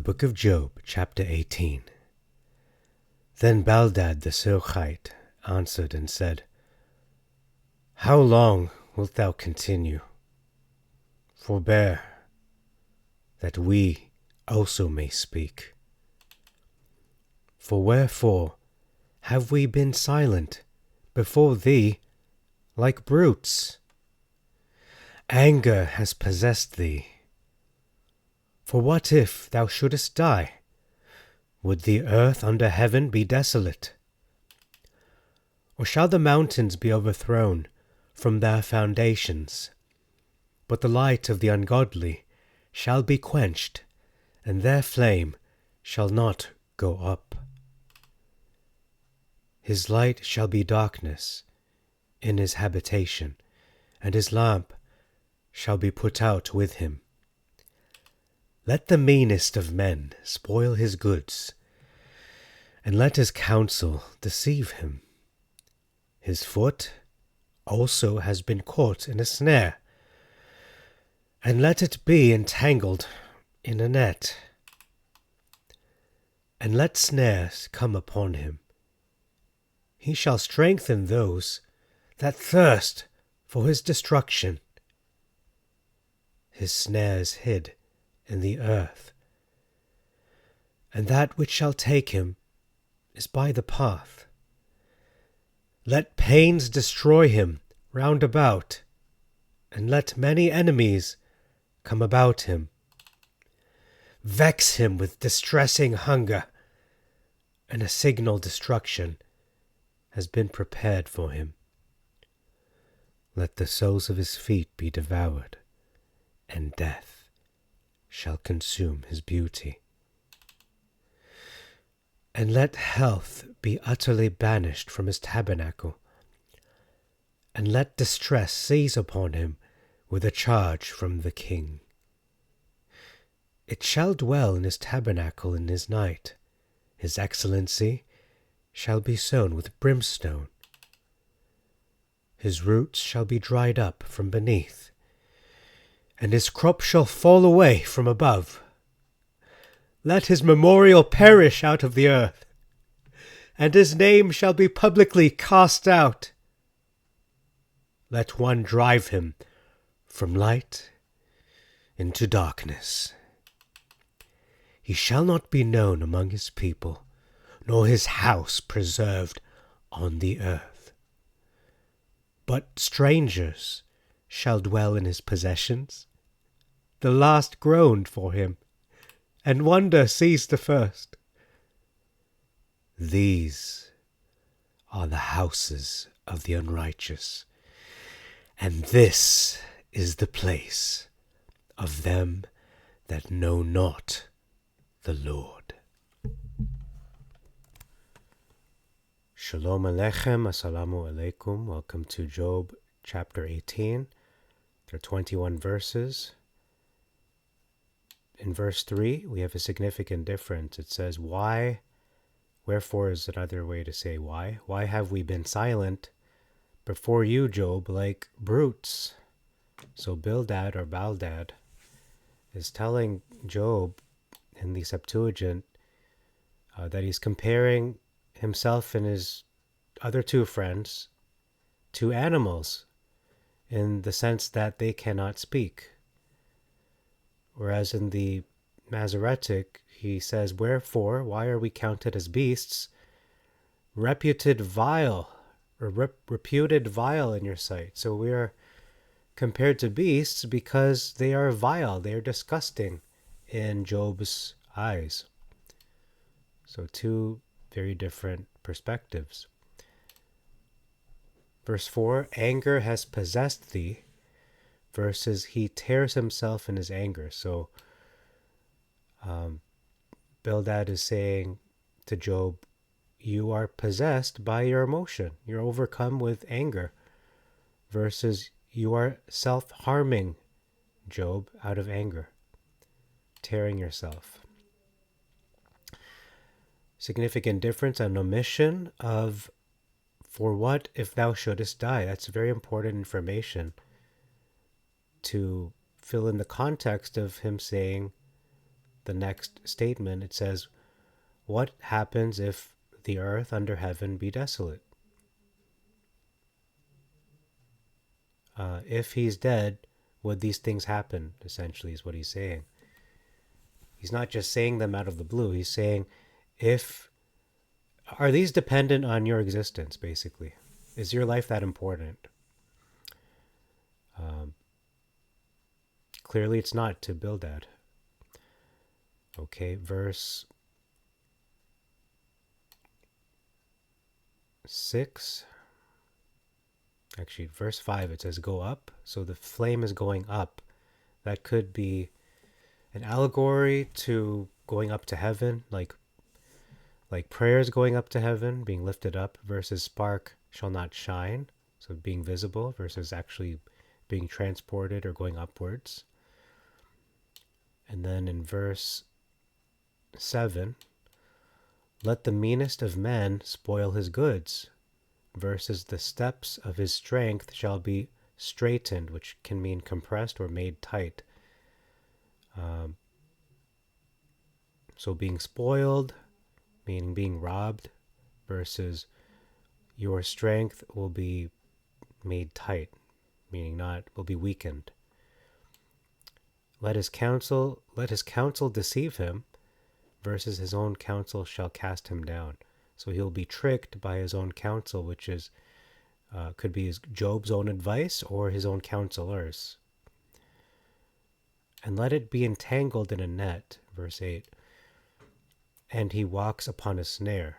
book of Job, chapter 18. Then Bildad the Suchite answered and said, How long wilt thou continue? Forbear, that we also may speak. For wherefore have we been silent before thee like brutes? Anger has possessed thee. For what if thou shouldest die? Would the earth under heaven be desolate? Or shall the mountains be overthrown from their foundations? But the light of the ungodly shall be quenched, and their flame shall not go up. His light shall be darkness in his habitation, and his lamp shall be put out with him. Let the meanest of men spoil his goods, and let his counsel deceive him. His foot also has been caught in a snare, and let it be entangled in a net. And let snares come upon him. He shall strengthen those that thirst for his destruction. His snares hid in the earth, and that which shall take him is by the path. Let pains destroy him round about, and let many enemies come about him. Vex him with distressing hunger, and a signal destruction has been prepared for him. Let the soles of his feet be devoured, and death shall consume his beauty. And let health be utterly banished from his tabernacle, and let distress seize upon him with a charge from the king. It shall dwell in his tabernacle in his night. His excellency shall be sown with brimstone. His roots shall be dried up from beneath, and his crop shall fall away from above. Let his memorial perish out of the earth, and his name shall be publicly cast out. Let one drive him from light into darkness. He shall not be known among his people, nor his house preserved on the earth. But strangers shall dwell in his possessions. The last groaned for him, and wonder seized the first. These are the houses of the unrighteous, and this is the place of them that know not the Lord. Shalom Aleichem, Assalamu Alaikum. Welcome to Job chapter 18. There are 21 verses. In verse 3, we have a significant difference. It says, Why? Wherefore is another way to say why. Why have we been silent before you, Job, like brutes? So Bildad or Baldad is telling Job in the Septuagint that he's comparing himself and his other two friends to animals in the sense that they cannot speak. Whereas in the Masoretic, he says, Wherefore, why are we counted as beasts, reputed vile in your sight? So we are compared to beasts because they are vile, they are disgusting in Job's eyes. So two very different perspectives. Verse 4, anger has possessed thee, versus he tears himself in his anger. So Bildad is saying to Job, you are possessed by your emotion. You're overcome with anger. Versus you are self-harming, Job, out of anger. Tearing yourself. Significant difference, an omission of for what if thou shouldest die. That's very important information to fill in the context of him saying the next statement, it says, what happens if the earth under heaven be desolate? If he's dead, would these things happen? Essentially, is what he's saying. He's not just saying them out of the blue. He's saying, if are these dependent on your existence? Basically, is your life that important? Clearly, it's not to Bildad. Okay, verse 6. Actually, verse 5, it says, go up. So the flame is going up. That could be an allegory to going up to heaven, like prayers going up to heaven, being lifted up, versus spark shall not shine, so being visible, versus actually being transported or going upwards. And then in verse 7, let the meanest of men spoil his goods, versus the steps of his strength shall be straightened, which can mean compressed or made tight. So being spoiled, meaning being robbed, versus your strength will be made tight, meaning not will be weakened. Let his counsel deceive him, versus his own counsel shall cast him down. So he'll be tricked by his own counsel, which is could be Job's own advice or his own counselors. And let it be entangled in a net, verse 8, and he walks upon a snare.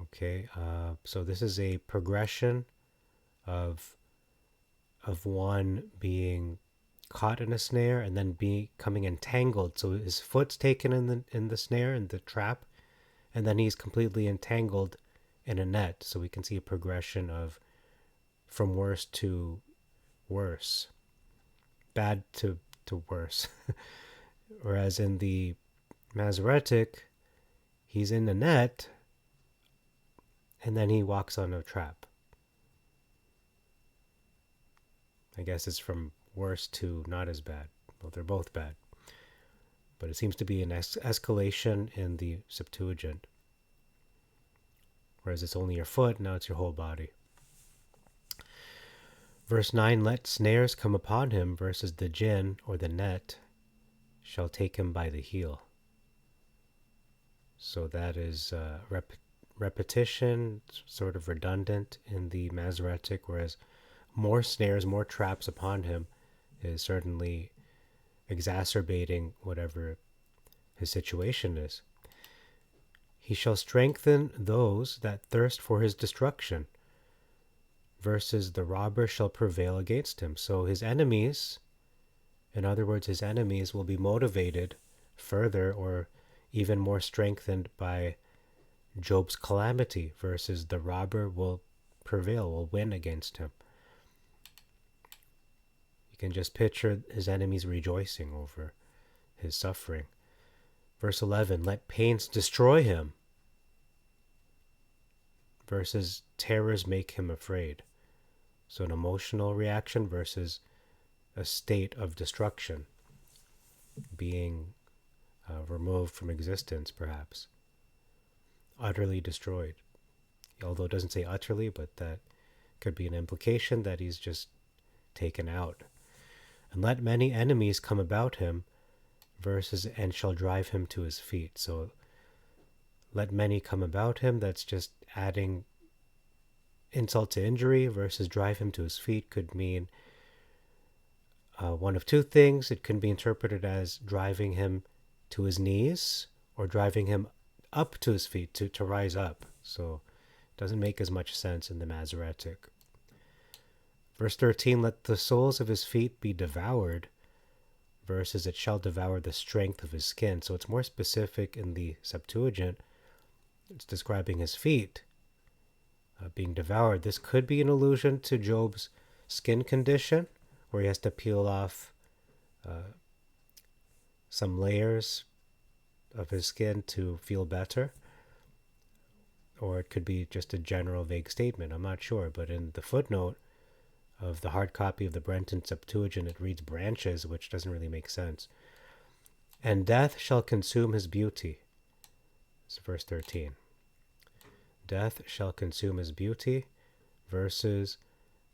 Okay, so this is a progression of one being caught in a snare and then becoming entangled. So his foot's taken in the snare, in the trap, and then he's completely entangled in a net. So we can see a progression of from worse to worse, bad to worse. Whereas in the Masoretic, he's in the net and then he walks on a trap. I guess it's from worse to not as bad. Well, they're both bad. But it seems to be an escalation in the Septuagint. Whereas it's only your foot, now it's your whole body. Verse 9, let snares come upon him, versus the jinn, or the net, shall take him by the heel. So that is repetition, sort of redundant in the Masoretic, whereas more snares, more traps upon him is certainly exacerbating whatever his situation is. He shall strengthen those that thirst for his destruction, versus the robber shall prevail against him. So his enemies, in other words, his enemies will be motivated further or even more strengthened by Job's calamity, versus the robber will prevail, will win against him. You can just picture his enemies rejoicing over his suffering. Verse 11, let pains destroy him, versus terrors make him afraid. So an emotional reaction versus a state of destruction, being removed from existence, perhaps. Utterly destroyed. Although it doesn't say utterly, but that could be an implication that he's just taken out. And let many enemies come about him, versus and shall drive him to his feet. So let many come about him, that's just adding insult to injury, versus drive him to his feet could mean one of two things. It can be interpreted as driving him to his knees or driving him up to his feet to rise up. So it doesn't make as much sense in the Masoretic. Verse 13, let the soles of his feet be devoured, versus it shall devour the strength of his skin. So it's more specific in the Septuagint. It's describing his feet being devoured. This could be an allusion to Job's skin condition, where he has to peel off some layers of his skin to feel better. Or it could be just a general vague statement. I'm not sure. But in the footnote of the hard copy of the Brenton Septuagint, it reads branches, which doesn't really make sense. and death shall consume his beauty. It's verse 13. Death shall consume his beauty versus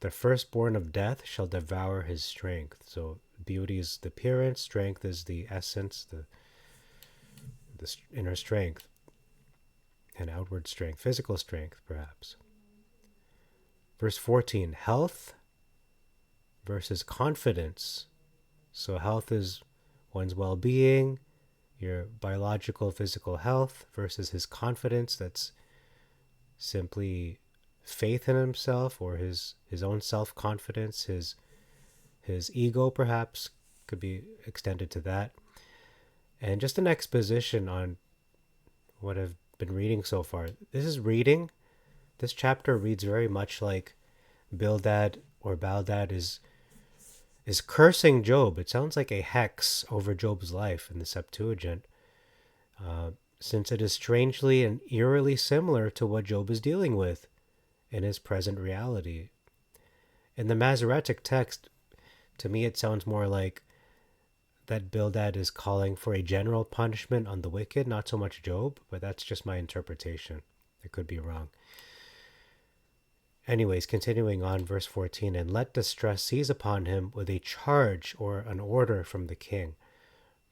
the firstborn of death shall devour his strength. So beauty is the appearance, strength is the essence, the inner strength and outward strength, physical strength perhaps. Verse 14, health versus confidence. So health is one's well-being, your biological, physical health versus his confidence. That's simply faith in himself or his own self-confidence, his ego perhaps could be extended to that. And just an exposition on what I've been reading so far. This chapter reads very much like Bildad or Baldad is cursing Job. It sounds like a hex over Job's life in the Septuagint, since it is strangely and eerily similar to what Job is dealing with in his present reality. In the Masoretic text, to me it sounds more like that Bildad is calling for a general punishment on the wicked, not so much Job, but that's just my interpretation. I could be wrong. Anyways, continuing on, verse 14, and let distress seize upon him with a charge or an order from the king.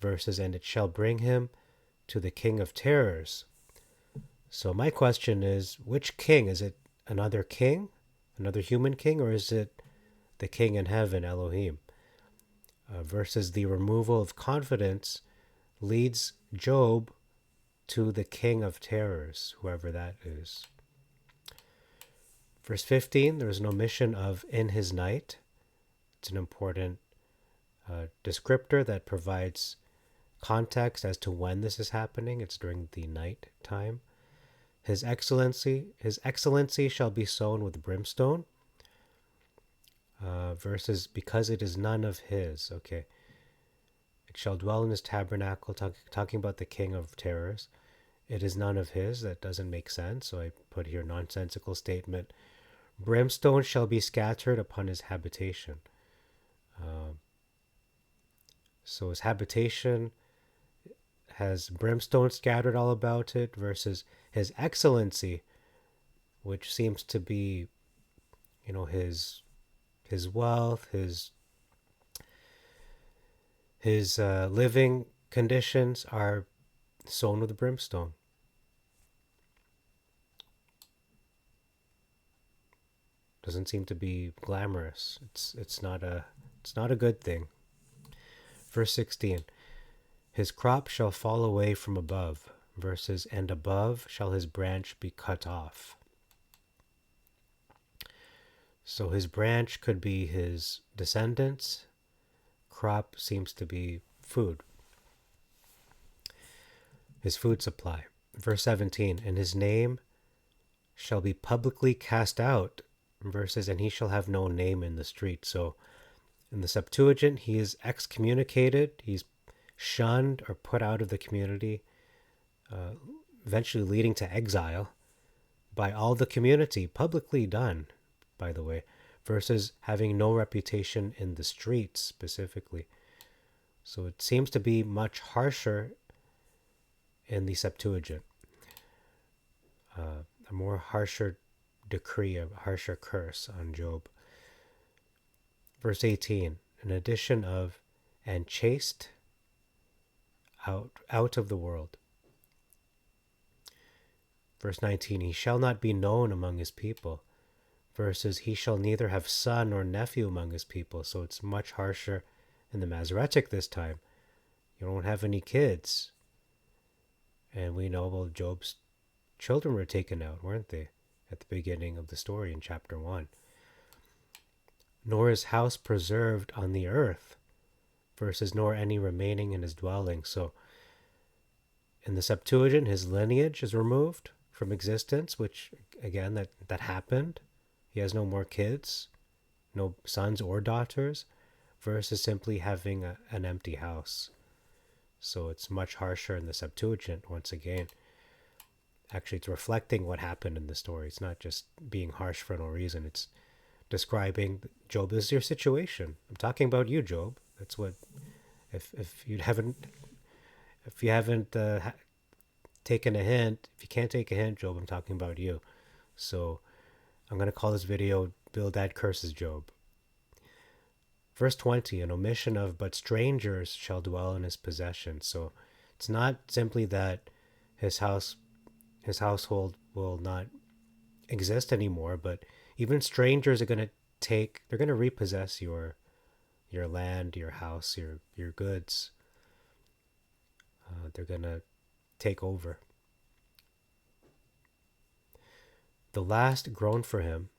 Verses, and it shall bring him to the king of terrors. So my question is, which king? Is it another king, another human king, or is it the king in heaven, Elohim? Versus the removal of confidence leads Job to the king of terrors, whoever that is. Verse 15, there is an omission of in his night. It's an important descriptor that provides context as to when this is happening. It's during the night time. His excellency shall be sown with brimstone. Versus because it is none of his. Okay. It shall dwell in his tabernacle, talking about the king of terrors. It is none of his. That doesn't make sense. So I put here nonsensical statement. Brimstone shall be scattered upon his habitation. So his habitation has brimstone scattered all about it versus his excellency, which seems to be, his wealth, his living conditions are sown with brimstone. Doesn't seem to be glamorous. It's not a good thing. Verse 16, his crop shall fall away from above, verses, and above shall his branch be cut off. So his branch could be his descendants. Crop seems to be food. His food supply. Verse 17, and his name shall be publicly cast out, verses, and he shall have no name in the street. So in the Septuagint, he is excommunicated, he's shunned or put out of the community, eventually leading to exile by all the community, publicly done, by the way, versus having no reputation in the streets specifically. So it seems to be much harsher in the Septuagint. A more harsher decree, a harsher curse on Job. Verse 18, an addition of, and chased out of the world. Verse 19, he shall not be known among his people. Versus, he shall neither have son nor nephew among his people. So it's much harsher in the Masoretic this time. You don't have any kids. And we know, well, Job's children were taken out, weren't they? At the beginning of the story in chapter 1. Nor is house preserved on the earth, versus nor any remaining in his dwelling. So in the Septuagint, his lineage is removed from existence, which again, that happened. He has no more kids, no sons or daughters, versus simply having an empty house. So it's much harsher in the Septuagint, once again. Actually, it's reflecting what happened in the story. It's not just being harsh for no reason. It's describing, Job, this is your situation. I'm talking about you, Job. That's what, if you haven't If you haven't taken a hint, if you can't take a hint, Job, I'm talking about you. So I'm going to call this video Bildad Curses Job. Verse 20, an omission of, but strangers shall dwell in his possession. So it's not simply that his household will not exist anymore, but even strangers are going to they're going to repossess your land, your house, your goods. They're going to take over. The last groan for him,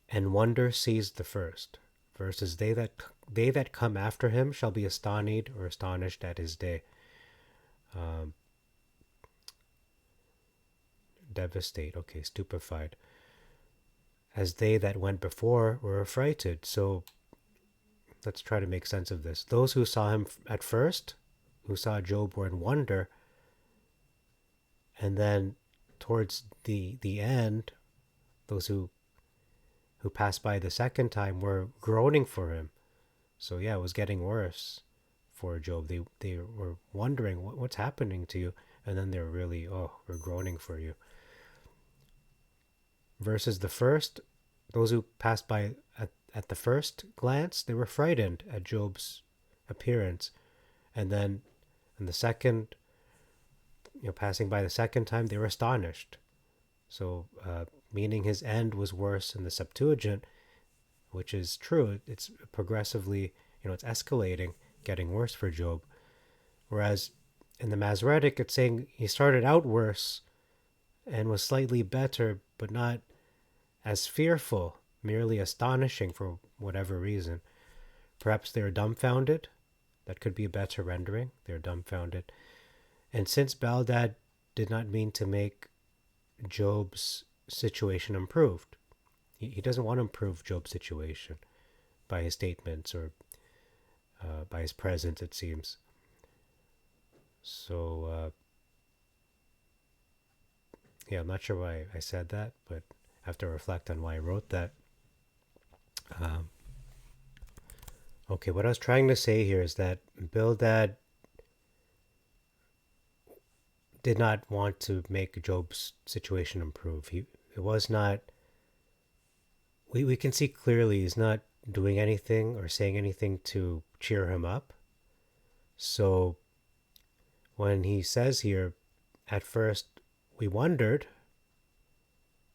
and wonder seized the first. Verses, they that come after him shall be astonished at his day. Devastate, okay, stupefied. As they that went before were affrighted. So let's try to make sense of this. Those who saw him at first, who saw Job, were in wonder, and then towards the end, those who passed by the second time were groaning for him. So yeah, it was getting worse for Job. They were wondering what's happening to you, and then they're really, oh, we're groaning for you. Versus the first, those who passed by at the first glance, they were frightened at Job's appearance, and then in the second, passing by the second time, they were astonished. So meaning his end was worse in the Septuagint, which is true. It's progressively, it's escalating, getting worse for Job. Whereas in the Masoretic, it's saying he started out worse and was slightly better, but not as fearful, merely astonishing for whatever reason. Perhaps they're dumbfounded. That could be a better rendering. They're dumbfounded. And since Bildad did not mean to make Job's situation improved, he doesn't want to improve Job's situation by his statements or by his presence, it seems. So, yeah, I'm not sure why I said that, but I have to reflect on why I wrote that. Okay, what I was trying to say here is that Bildad did not want to make Job's situation improve. It was not. We can see clearly he's not doing anything or saying anything to cheer him up. So when he says here, at first we wondered,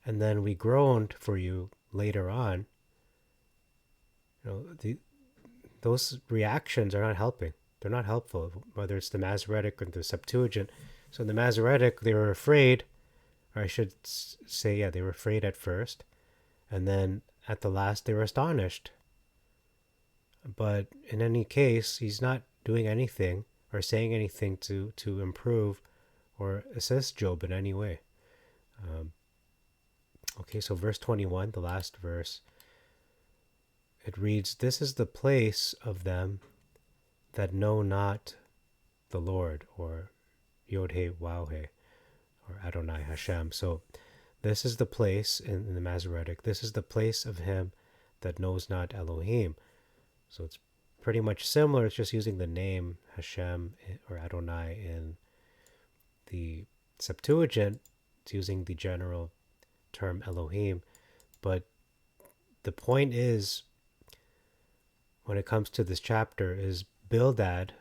and then we groaned for you later on, those reactions are not helping. They're not helpful, whether it's the Masoretic or the Septuagint. So in the Masoretic, they were afraid, or I should say, yeah, they were afraid at first, and then at the last they were astonished. But in any case, he's not doing anything or saying anything to improve or assist Job in any way. Okay, so verse 21, the last verse, it reads, "This is the place of them that know not the Lord," or Yod-He, Waw-He, or Adonai Hashem. So this is the place in the Masoretic. This is the place of him that knows not Elohim. So it's pretty much similar. It's just using the name Hashem or Adonai in the Septuagint. It's using the general term Elohim. But the point is, when it comes to this chapter, is Bildad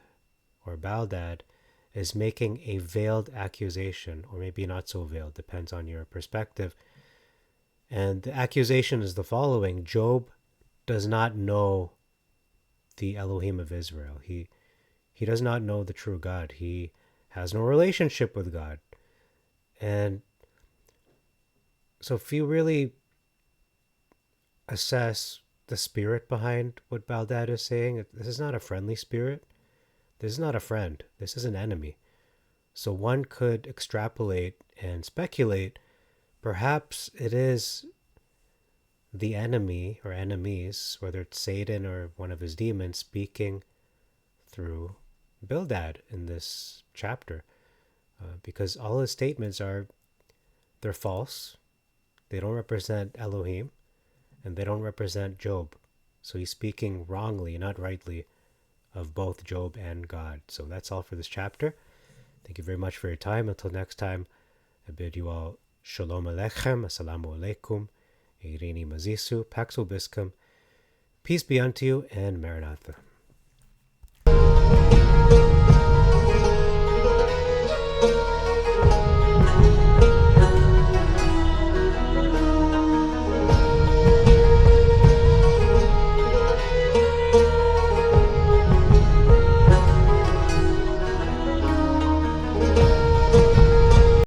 or Baldad is making a veiled accusation, or maybe not so veiled, depends on your perspective. And the accusation is the following: Job does not know the Elohim of Israel. He does not know the true God. He has no relationship with God. And so if you really assess the spirit behind what Baldad is saying, this is not a friendly spirit. This is not a friend. This is an enemy. So one could extrapolate and speculate, perhaps it is the enemy or enemies, whether it's Satan or one of his demons, speaking through Bildad in this chapter. Because all his statements they're false. They don't represent Elohim, and they don't represent Job. So he's speaking wrongly, not rightly, of both Job and God. So that's all for this chapter. Thank you very much for your time. Until next time, I bid you all Shalom Aleichem, Assalamu Alaikum, Eirini Mazisu, Pax Vobiscum, peace be unto you, and Maranatha.